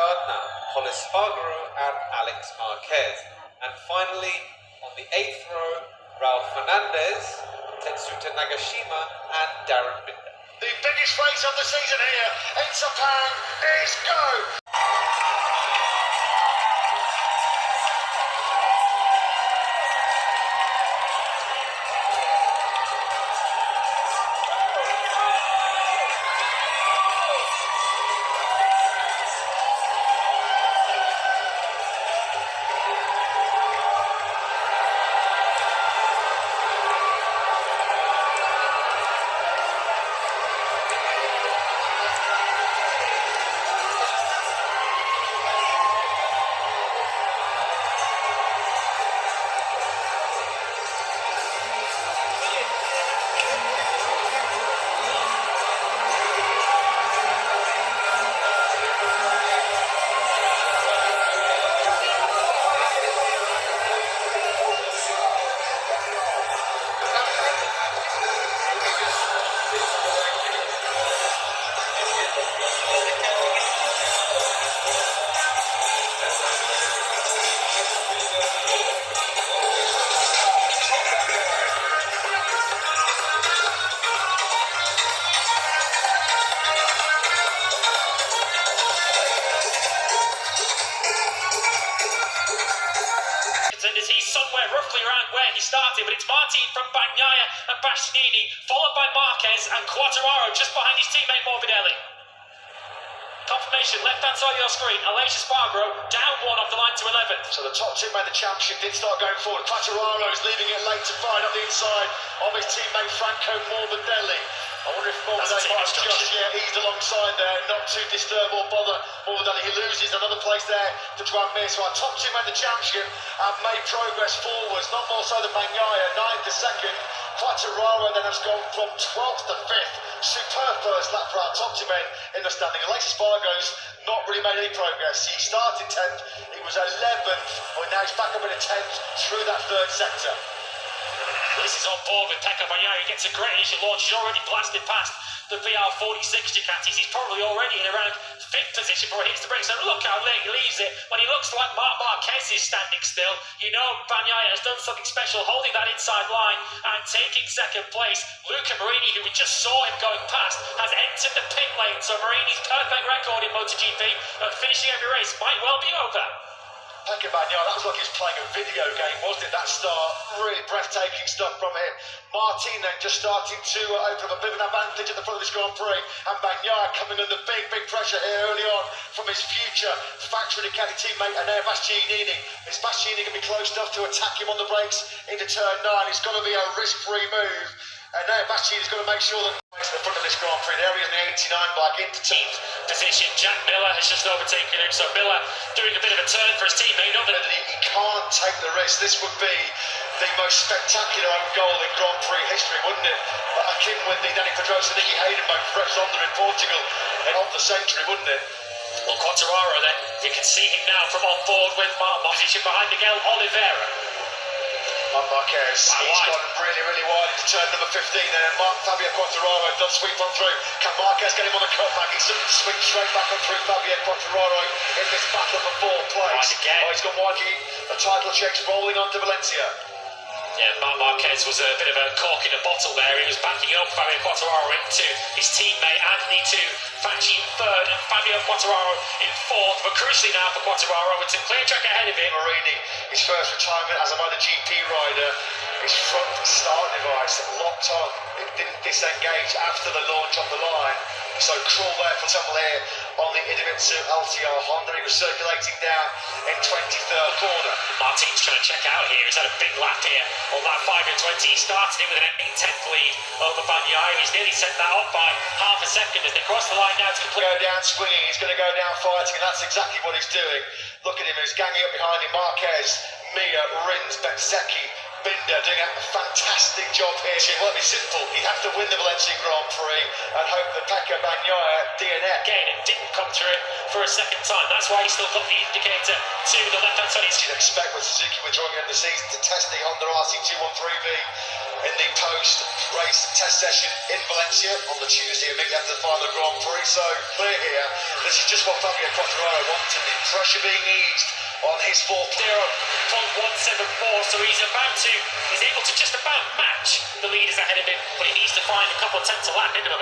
Gardner, Pol Espargaro and Alex Marquez. And finally, on the 8th row, Raul Fernandez, Tetsuta Nagashima and Darren Binder. The biggest race of the season here in Sepang is go! He's somewhere roughly around where he started, but it's Martin from Bagnaia and Bastianini, followed by Marquez and Quartararo just behind his teammate Morbidelli. Confirmation, left-hand side of your screen, Race Espargaro down one off the line to 11th. So the top two made the championship, did start going forward. Quartararo is leaving it late to find up the inside of his teammate Franco Morbidelli. I wonder if Morbidelli might have just eased alongside there, not to disturb or bother Morbidelli. He loses another place there to Juan Mir. So our top two made the championship and made progress forwards, not more so than Bagnaia, 9th to 2nd. Quartararo then has gone from 12th to 5th. Superb first lap for our top two men in the standing. And Race Espargaro's not really made any progress. He started 10th, he was 11th, but now he's back up in a 10th through that third sector. This is on board with Pecco Bagnaia. He gets a great initial launch. He's already blasted past the VR46 Ducatis. He's probably already in around 5th position before he hits the brakes. And look how late he leaves it. When he looks like Marquez is standing still, you know Bagnaia has done something special, holding that inside line and taking second place. Luca Marini, who we just saw him going past, has entered the pit lane. So Marini's perfect record in MotoGP of finishing every race might well be over. Pecco Bagnaia, that was like he was playing a video game, wasn't it, that start? Really breathtaking stuff from him. Martin then just starting to open up a bit of an advantage at the front of this Grand Prix, and Bagnaia coming under big pressure here early on from his future factory Ducati teammate Enea Bastianini. Is Bastianini going to be close enough to attack him on the brakes into turn 9? It's got to be a risk-free move. And now Bastianini's got to make sure that he's in front of this Grand Prix. There he is in the 89 bike into team position. Jack Miller has just overtaken him, so Miller doing a bit of a turn for his teammate. He can't take the risk. This would be the most spectacular own goal in Grand Prix history, wouldn't it? Akin with the Danny Pedrosa, Nicky Hayden both fresh under in Portugal and of the century, wouldn't it? Well, Quartararo then, you can see him now from on board with position behind Miguel Oliveira. Marquez, he's gone really wide into turn number 15 and then Fabio Quartararo does sweep on through. Can Marquez get him on the cutback? He sweeps straight back on through Fabio Quartararo in this battle for 4th place. Oh, he's gone wide, the title checks rolling on to Valencia. Yeah, Marquez was a bit of a cork in a bottle there. He was backing up Fabio Quartararo into his teammate Anthony to Facci in 3rd and Fabio Quartararo in 4th. But crucially now for Quartararo, with some clear track ahead of him. Marini, his first retirement as a MotoGP rider. His front start device locked on. It didn't disengage after the launch on the line. So cruel there for trouble here on the Idemitsu LTR Honda. He was circulating down in 23rd corner. Martin's trying to check out here. He's had a big lap here on that 5 and 20. He started it with an 8-10th lead over Bagnaia. He's nearly set that up by half a second as they cross the line now to complete. Go down swinging, he's going to go down fighting, and that's exactly what he's doing. Look at him, he's ganging up behind him. Marquez, Mir, Rins, Bezzecchi, Binder doing a fantastic job here. It won't be simple. He'd have to win the Valencia Grand Prix and hope that Pecco Bagnaia DNF. Again, it didn't come through for a second time. That's why he's still got the indicator to the left-hand side. You'd expect with Suzuki withdrawing at the season to test the Honda RC213V in the post-race test session in Valencia on the Tuesday immediately after the final Grand Prix. So clear here, this is just what Fabio Quartararo wanted to Pressure being eased on his fourth. 0.174, so he's able to just about match the leaders ahead of him, but he needs to find a couple of tenths a lap minimum.